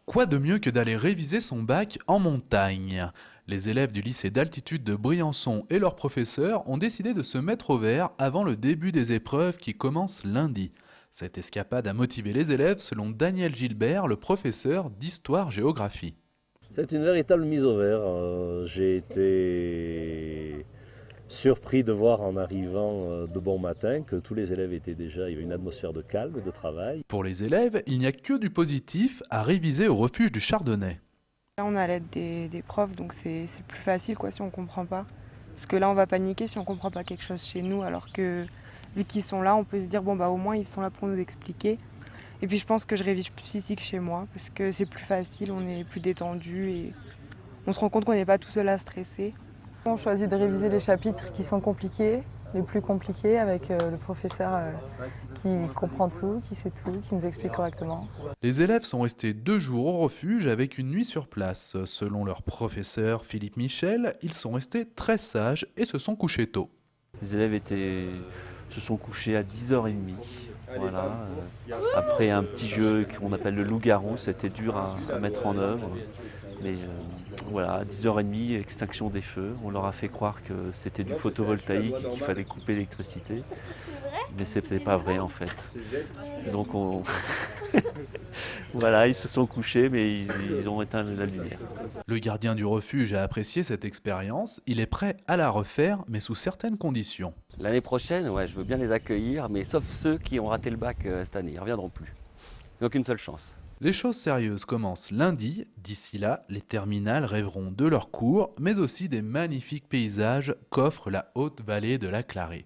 Quoi de mieux que d'aller réviser son bac en montagne? Les élèves du lycée d'altitude de Briançon et leurs professeurs ont décidé de se mettre au vert avant le début des épreuves qui commencent lundi. Cette escapade a motivé les élèves selon Daniel Gilbert, le professeur d'histoire-géographie. C'est une véritable mise au vert. J'ai été surpris de voir en arrivant de bon matin que tous les élèves étaient déjà, il y avait une atmosphère de calme et de travail. Pour les élèves, il n'y a que du positif à réviser au refuge du Chardonnay. Là, on a l'aide des profs, donc c'est plus facile quoi si on comprend pas. Parce que là, on va paniquer si on comprend pas quelque chose chez nous, alors que vu qu'ils sont là, on peut se dire bon bah au moins ils sont là pour nous expliquer. Et puis je pense que je révise plus ici que chez moi, parce que c'est plus facile, on est plus détendu et on se rend compte qu'on n'est pas tout seul à stresser. On choisit de réviser les chapitres qui sont compliqués, les plus compliqués, avec le professeur qui comprend tout, qui sait tout, qui nous explique correctement. Les élèves sont restés 2 jours au refuge avec une nuit sur place. Selon leur professeur Philippe Michel, ils sont restés très sages et se sont couchés tôt. Les élèves se sont couchés à 10h30. Voilà. Après un petit jeu qu'on appelle le loup-garou, c'était dur à mettre en œuvre. Mais voilà, à 10h30, extinction des feux. On leur a fait croire que c'était du photovoltaïque et qu'il fallait couper l'électricité. Mais c'était pas vrai en fait. Donc voilà, ils se sont couchés, mais ils ont éteint la lumière. Le gardien du refuge a apprécié cette expérience. Il est prêt à la refaire, mais sous certaines conditions. L'année prochaine, ouais, je veux bien les accueillir, mais sauf ceux qui ont raté le bac cette année, ils ne reviendront plus. Donc une seule chance. Les choses sérieuses commencent lundi. D'ici là, les terminales rêveront de leurs cours, mais aussi des magnifiques paysages qu'offre la haute vallée de la Clarée.